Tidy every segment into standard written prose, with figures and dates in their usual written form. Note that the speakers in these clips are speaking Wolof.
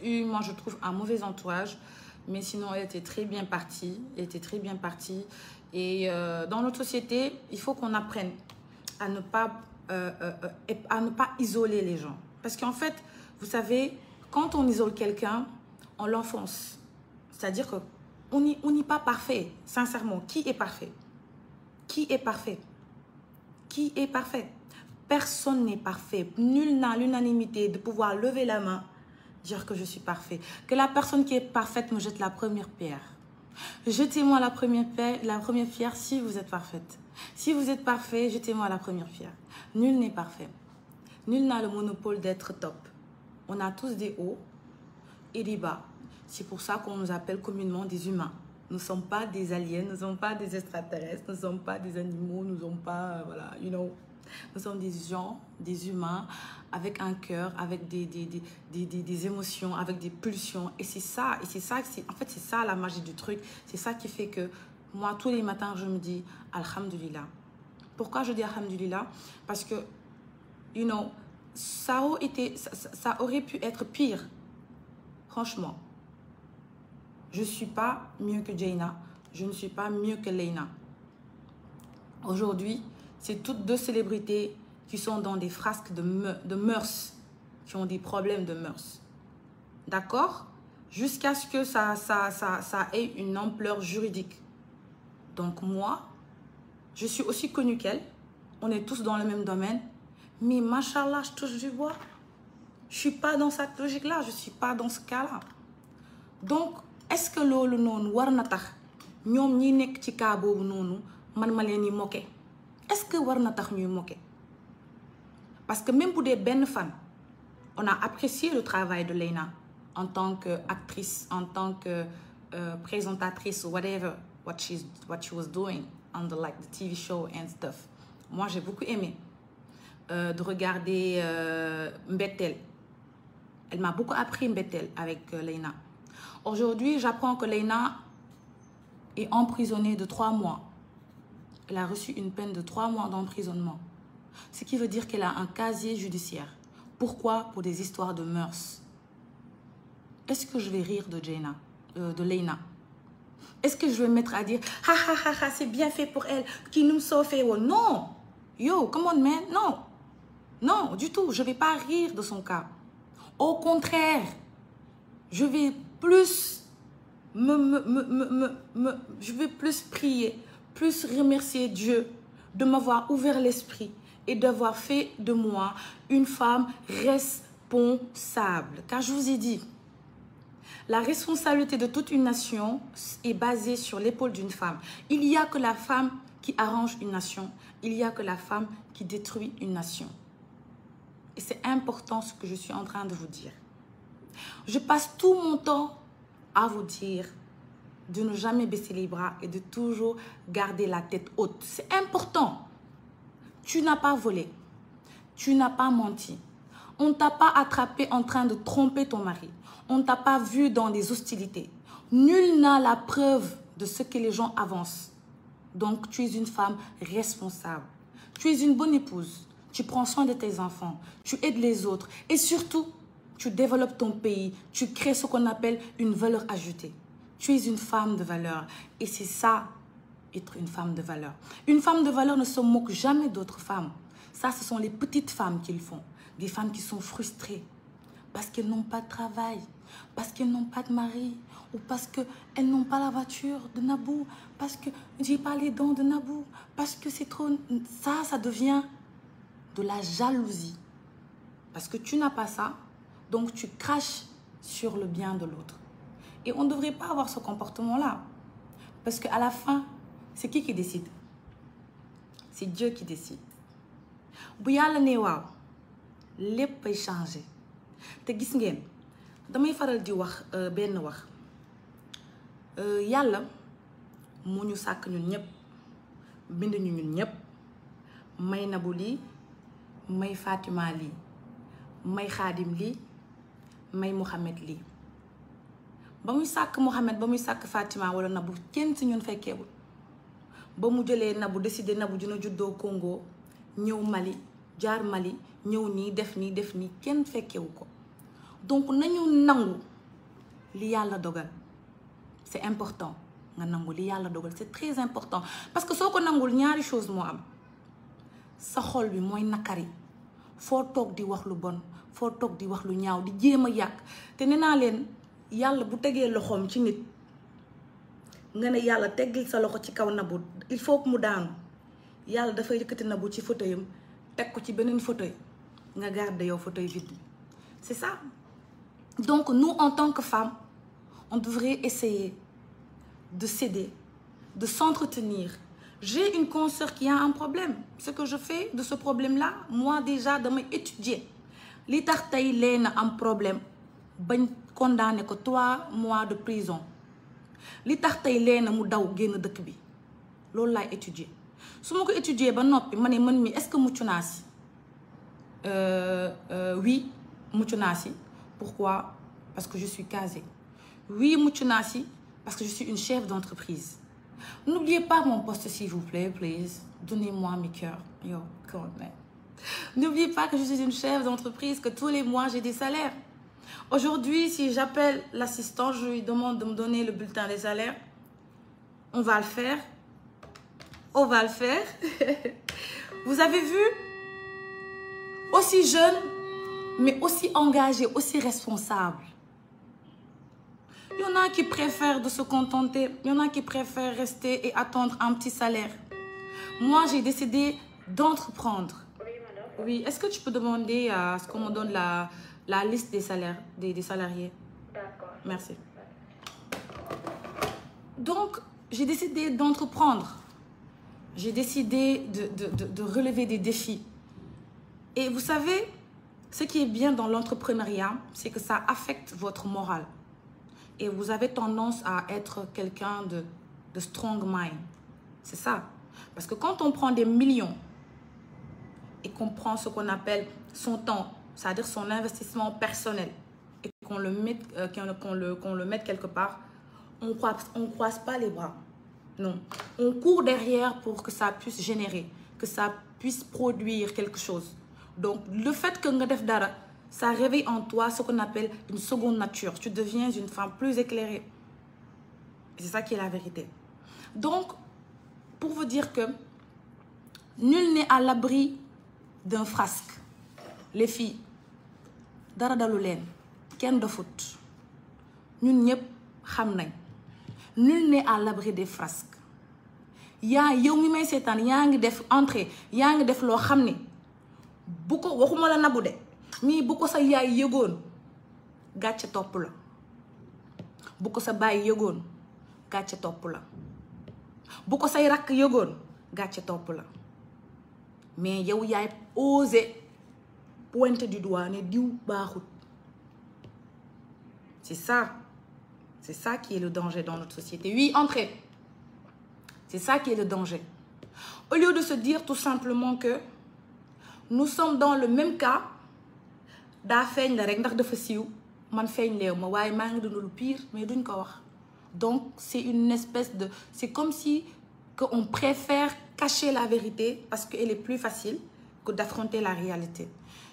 eu, moi je trouve, un mauvais entourage. Mais sinon, elle était très bien partie. Elle était très bien partie. Et dans notre société, il faut qu'on apprenne à ne pas isoler les gens. Parce qu'en fait, vous savez, quand on isole quelqu'un, on l'enfonce. C'est-à-dire qu'on n'est pas parfait, sincèrement. Qui est parfait? Qui est parfait? Qui est parfait? Personne n'est parfait. Nul n'a l'unanimité de pouvoir lever la main, dire que je suis parfait. Que la personne qui est parfaite me jette la première pierre. Jetez-moi la première pierre si vous êtes parfaite. Si vous êtes parfait, jetez-moi la première pierre. Nul n'est parfait. Nul n'a le monopole d'être top. On a tous des hauts et des bas. C'est pour ça qu'on nous appelle communément des humains. Nous ne sommes pas des aliens, nous ne sommes pas des extraterrestres, nous ne sommes pas des animaux, nous ne sommes pas, voilà, you know. Nous sommes des gens, des humains, avec un cœur, avec des émotions, avec des pulsions. Et c'est ça, en fait, c'est ça la magie du truc. C'est ça qui fait que moi, tous les matins, je me dis Alhamdulillah. Pourquoi je dis Alhamdulillah? Parce que, you know, ça aurait pu être pire. Franchement. Je ne suis pas mieux que Jaina. Je ne suis pas mieux que Leïna. Aujourd'hui, c'est toutes deux célébrités qui sont dans des frasques de mœurs, qui ont des problèmes de mœurs. D'accord? Jusqu'à ce que ça ait une ampleur juridique. Donc moi, je suis aussi connue qu'elle. On est tous dans le même domaine. Mais machallah, je touche du bois. Je ne suis pas dans cette logique-là. Je ne suis pas dans ce cas-là. Donc, est-ce que loolu noonu war na tax ñoom ñi nekk ci cas boobu noonu man ma leen di moquer? Est-ce que war na tax ñuy moquer? Parce que même pour des benn fan, on a apprécié le travail de Leïna en tant qu'actrice, en tant que présentatrice, whatever what she was doing on the TV show and stuff. Moi, j'ai beaucoup aimé de regarder Mbettel. Elle m'a beaucoup appris Mbettel avec Leïna. Aujourd'hui, j'apprends que Leïna est emprisonnée de 3 mois. Elle a reçu une peine de 3 mois d'emprisonnement. Ce qui veut dire qu'elle a un casier judiciaire. Pourquoi? Pour des histoires de mœurs. Est-ce que je vais rire de Leïna? Est-ce que je vais me mettre à dire « Ha ha ha ha, c'est bien fait pour elle, qui nous sauve ». Non! Yo, come on man, non! Non, du tout, je ne vais pas rire de son cas. Au contraire, je vais plus je vais plus prier, plus remercier Dieu de m'avoir ouvert l'esprit et d'avoir fait de moi une femme responsable. Car je vous ai dit, la responsabilité de toute une nation est basée sur l'épaule d'une femme. Il n'y a que la femme qui arrange une nation. Il n'y a que la femme qui détruit une nation. Et c'est important ce que je suis en train de vous dire. Je passe tout mon temps à vous dire de ne jamais baisser les bras et de toujours garder la tête haute. C'est important. Tu n'as pas volé. Tu n'as pas menti. On ne t'a pas attrapé en train de tromper ton mari. On ne t'a pas vu dans des hostilités. Nul n'a la preuve de ce que les gens avancent. Donc, tu es une femme responsable. Tu es une bonne épouse. Tu prends soin de tes enfants. Tu aides les autres. Et surtout, tu développes ton pays. Tu crées ce qu'on appelle une valeur ajoutée. Tu es une femme de valeur. Et c'est ça, être une femme de valeur. Une femme de valeur ne se moque jamais d'autres femmes. Ça, ce sont les petites femmes qui le font. Des femmes qui sont frustrées parce qu'elles n'ont pas de travail, parce qu'elles n'ont pas de mari, ou parce qu'elles n'ont pas la voiture de Nabou, parce que j'ai pas les dents de Nabou, parce que c'est trop... Ça devient de la jalousie. Parce que tu n'as pas ça, donc tu craches sur le bien de l'autre. Et on ne devrait pas avoir ce comportement-là. Parce qu'à la fin, c'est qui décide? C'est Dieu qui décide. Bu yàlla ne waaw lépp ay changé te gis ngeen damay faral di wax benn wax yàlla moo ñu sàkk ñun ñëpp bind ñu ñun ñëpp may Nabou lii may Fatima lii may Xaadim lii may Mouhamed lii ba muy sàkk Mouhamed ba muy sàkk Fatima wala Nabou kenn si ñun fekkeewul ba mu jëlee Nabou décidé Nabou dina juddoo Congo ñëw Mali jaar Mali ñëw nii def nii kenn fekkewu ko donc nañu nangu li yàlla dogal c'est important nga nangu li yàlla dogal c'est très important parce que soo ko nangul ñaari chose moo am sa xol bi mooy nakari foo toog di wax lu bon foo toog di wax lu ñaaw di jéem a yàq te nee naa leen yàlla bu tegee loxoom ci nit nga ne yàlla teggil sa loxo ci kaw Nabou il faut que mu daanu yàlla dafay yëkkati Nabou ci fauteuilam teg ko ci beneen fauteuil nga garde yow fauteuil vide c'est ça. Donc nous en tant que femmes on devrait essayer de s'aider, de s'entretenir. J'ai une consoeur qui a un problème. Ce que je fais de ce problème-là, moi déjà damay étudier li tax tey leena am problème bañ condamné ko 3 mois de prison li tax tey leena mu daw génn dëkk bi loolu laay étudier su ma ko étudier ba noppi ma ne man mi est-ce que mucc naa si oui mucc naa si. Pourquoi? Parce que je suis casée. Oui mucc naa si parce que je suis une chef d'entreprise. N'oubliez pas mon poste s'il vous plaît, please. Donnez-moi mes cœurs. Yo, quand même. N'oubliez pas que je suis une chef d'entreprise, que tous les mois j'ai des salaires. Aujourd'hui, si j'appelle l'assistant, je lui demande de me donner le bulletin des salaires. On va le faire. On va le faire. Vous avez vu? Aussi jeune, mais aussi engagé, aussi responsable. Il y en a qui préfèrent de se contenter, il y en a qui préfèrent rester et attendre un petit salaire. Moi, j'ai décidé d'entreprendre. Oui, madame. Oui, est-ce que tu peux demander à ce qu'on me donne la liste des salaires, des salariés? D'accord. Merci. Donc, j'ai décidé d'entreprendre. J'ai décidé de relever des défis. Et vous savez, ce qui est bien dans l'entrepreneuriat, c'est que ça affecte votre morale. Et vous avez tendance à être quelqu'un de strong mind. C'est ça. Parce que quand on prend des millions et qu'on prend ce qu'on appelle son temps, c'est-à-dire son investissement personnel, et qu'on le mette quelque part, on croise pas les bras. Non. On court derrière pour que ça puisse générer, que ça puisse produire quelque chose. Donc, le fait que nga def dara, ça réveille en toi ce qu'on appelle une seconde nature. Tu deviens une femme plus éclairée. Et c'est ça qui est la vérité. Donc, pour vous dire que nul n'est à l'abri d'un frasque. Les filles, dara dalu leen, kenn dofut. Ñun ñëpp xam nañ. Nul n'est à l'abri des frasques. Yow mi may seetaan yaa ngi def entrée, yaa ngi def loo xam ne bu ko waxuma la Nabou de. mais bu ko sa yaay yëgoon gàcce topp la bu ko sa baay yëgoon gàcce topp la bu ko say rakk yëgoon gàcce topp la mais yow yaay osé pointer du doigt ne diw baaxut. C'est ça qui est le danger dans notre société. Oui, entrez. C'est ça qui est le danger. Au lieu de se dire tout simplement que nous sommes dans le même cas. daa feeñ la rek ndax dafa siiw man feeñ leew ma waaye maa ngi dund lu pire mais duñ ko wax. Donc c'est une espèce de c'est comme si que on préfère cacher la vérité parce qu'elle est plus facile que d'affronter la réalité.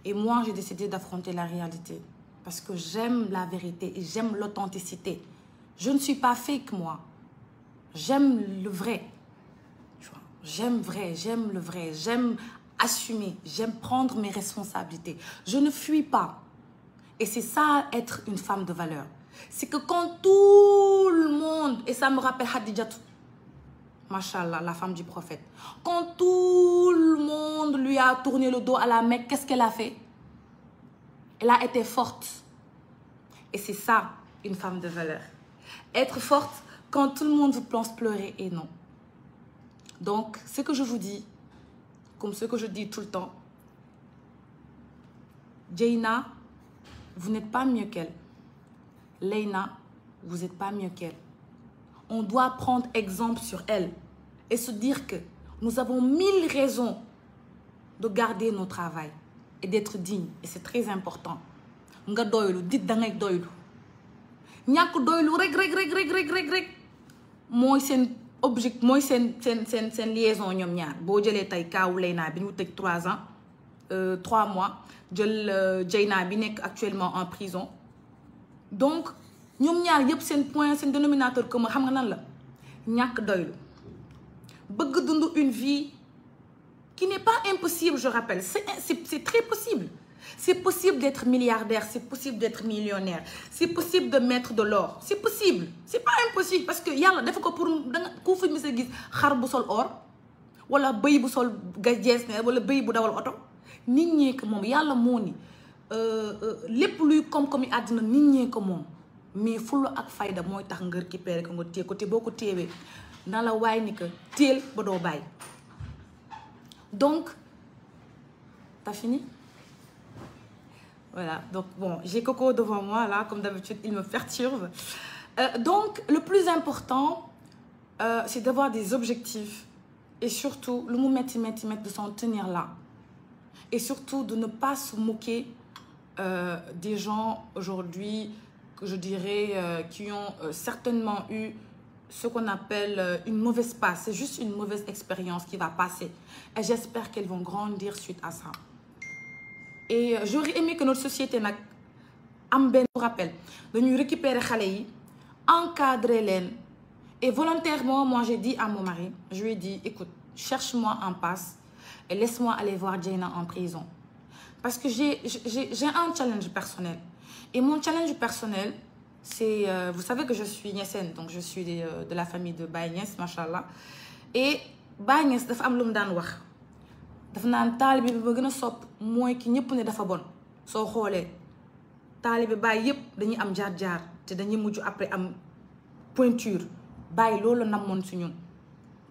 Et moi j'ai décidé d'affronter la réalité parce que j'aime la vérité et j'aime l'authenticité. Je ne suis pas fake moi. J'aime le vrai. J'aime le vrai, j'aime assumer, j'aime prendre mes responsabilités. Je ne fuis pas. Et c'est ça, être une femme de valeur. C'est que quand tout le monde, et ça me rappelle Khadijatou, Machallah, la femme du prophète, quand tout le monde lui a tourné le dos à la Mecque, qu'est-ce qu'elle a fait? Elle a été forte. Et c'est ça, une femme de valeur. Être forte quand tout le monde vous pense pleurer et non. Donc, ce que je vous dis, comme ce que je dis tout le temps, Dieyna, vous n'êtes pas mieux qu'elle. Leyna, vous n'êtes pas mieux qu'elle. On doit prendre exemple sur elle et se dire que nous avons 1000 raisons de garder nos travail et d'être dignes. Et c'est très important. Nga doylu, dit da ngay doylu. Ñàkk doylu rek. Mooy seen objectif mooy seen liaison ñoom ñaar boo jëlee tey kaawu Leyna bi ñu tëj 3 ans 3 mois jël Dieyna bi nekk actuellement en prison. Donc ñoom ñaar yëpp seen point seen dénominateur commun xam nga nan la ñàkk doylu bëgg dund une vie qui n'est pas impossible, je rappelle. C'est très possible. C'est possible d'être milliardaire, c'est possible d'être millionnaire, c'est possible de mettre de l'or. C'est possible. C'est pas impossible parce que yàlla dafa ko pour ku fi mës a gis xar bu sol or wala bëy bu sol jeesneer wala bëy bu dawal oto nit ñee ko moom yàlla moo ni lépp luy koom-koom yi àddina nit ñee ko moom mais fulla ak fayda mooy tax nga récupérer ko nga téye ko te boo ko téewee na la waay ni que téel ba doo bàyyi. Donc, t'as fini? Voilà, donc bon, j'ai Coco devant moi, là, comme d'habitude, il me perturbe. Donc, le plus important, c'est d'avoir des objectifs et surtout, le moment de s'en tenir là. Et surtout, de ne pas se moquer des gens aujourd'hui, que je dirais, qui ont certainement eu ce qu'on appelle une mauvaise passe. C'est juste une mauvaise expérience qui va passer. Et j'espère qu'elles vont grandir suite à ça. Et j'aurais aimé que notre société n'a am ben rappel de nous récupérer xalé encadrer les. Et volontairement, moi j'ai dit à mon mari, je lui ai dit, écoute, cherche-moi un passe et laisse-moi aller voir Dieyna en prison. Parce que j'ai un challenge personnel. Et mon challenge personnel, c'est, vous savez que je suis niaisenne, donc je suis de la famille de Baye Niass, machallah. Et Baye Niass dafa am lu mu daan wax dafa naan taalibe bi ba gën a sopp mooy ki ñëpp ne dafa bon soo xoolee taalibe Baye yëpp dañuy am jaar-jaar te dañuy mujj après am pointure Baye loolu la namoon si ñun.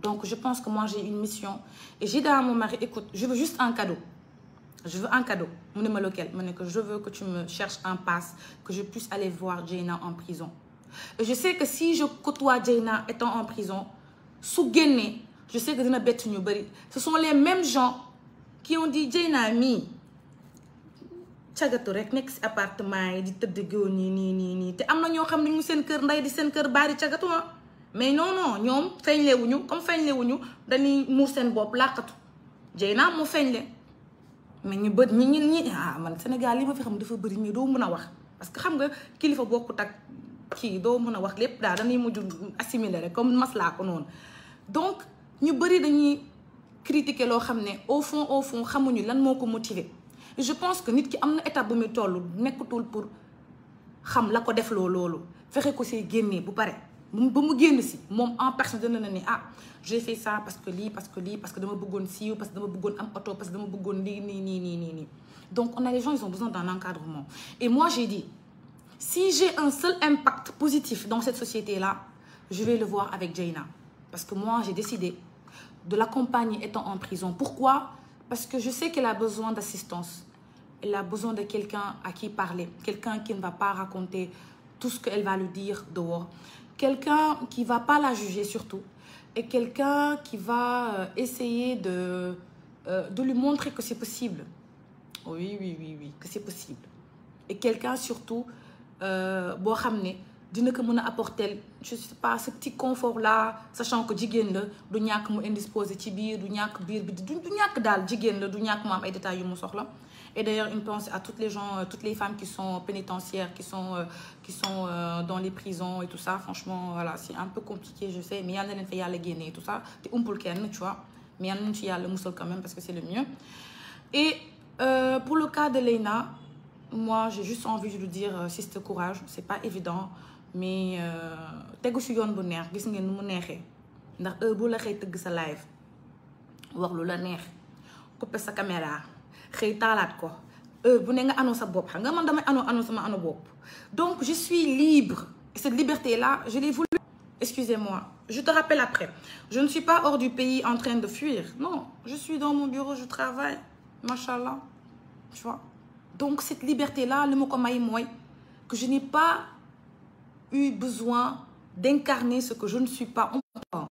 Donc je pense que moi j'ai une mission et j'ai dit à mon mari, écoute, je veux juste un cadeau. Je veux un cadeau. Mu ne ma lequel? Ma ne que je veux que tu me cherches un pass, que je puisse aller voir Dieyna en prison. Et je sais que si je côtoie Dieyna étant en prison, su génnee, je sais que dina bett ñu bari. Ce sont les mêmes gens qui ont dit Dieyna mii cagatu rek nekk si appartement yi di tëdd góor nii te am na ñoo xam ne ñu seen kër nday di seen kër baari cagatu mais non ñoom feeñlewuñu comme feeñlewuñu dañuy muur seen bopp làqatu Dieyna moo feeñle. mais ñu bët ñi man Sénégal li ma fi xam dafa bëri mais doo mën a wax parce que xam nga kilifa bokkut ak kii doo mën a wax lépp daal dañuy mujj assimiler rek comme maslaa ko noonu. Donc ñu bëri dañuy critiquer loo xam ne au fond xamuñu lan moo ko motiver. Et je pense que nit ki am na étape bu muy toll nekkatul pour xam la ko def loolu fexe ko see génnee bu pare ba mu génn si moom en personne dana na ni j'ai fait ça parce que dama bëggoon siiw parce que dama bëggoon am oto parce que dama bëggoon nii. Donc les gens ils ont besoin d'un encadrement. Et moi j'ai dit si j'ai un seul impact positif dans cette société là je vais le voir avec Dieyna parce que moi j'ai décidé de l'accompagner étant en prison. Pourquoi? Parce que je sais qu'elle a besoin d'assistance. Elle a besoin de quelqu'un à qui parler, quelqu'un qui ne va pas raconter tout ce qu'elle va lui dire dehors, quelqu'un qui ne va pas la juger surtout, et quelqu'un qui va essayer de lui montrer que c'est possible. Oui, que c'est possible. Et quelqu'un surtout, boo xam ne dina ko mën a apporter, je sais pas, ce petit confort là, sachant que jigéen la du ñàkk mu indisposé ci biir du ñàkk biir bi du ñàkk daal jigéen la du ñàkk mu am ay détails yu mu soxla. Et d'ailleurs une pensée à toutes les gens, toutes les femmes qui sont pénitentiaires, qui sont dans les prisons et tout ça. Franchement, voilà, c'est un peu compliqué, je sais, mais yal na leen fa yàlla génne et tout ça. Te umpul kenn, tu vois, mais yal nañu ci yàlla musal quand même parce que c'est le mieux. Et pour le cas de Dieyna, moi j'ai juste envie de lui dire sister courage, c'est pas évident, mais tegu si yoon bu neex gis ngeen nu mu neexee ndax heure bu la xëy tëgg sa live wax lu la neex couper sa caméra xëy taalaat ko heure bu ne nga anoo sa bopp xam nga man damay anoo sama ano bopp. Donc je suis libre et cette liberté là je l'ai voulu. Excusez-moi, je te rappelle après. Je ne suis pas hors du pays en train de fuir, non, je suis dans mon bureau, je travaille, machallah, tu vois. Donc cette liberté là li ma ko may mooy que je n'ai pas eu besoin d'incarner ce que je ne suis pas encore.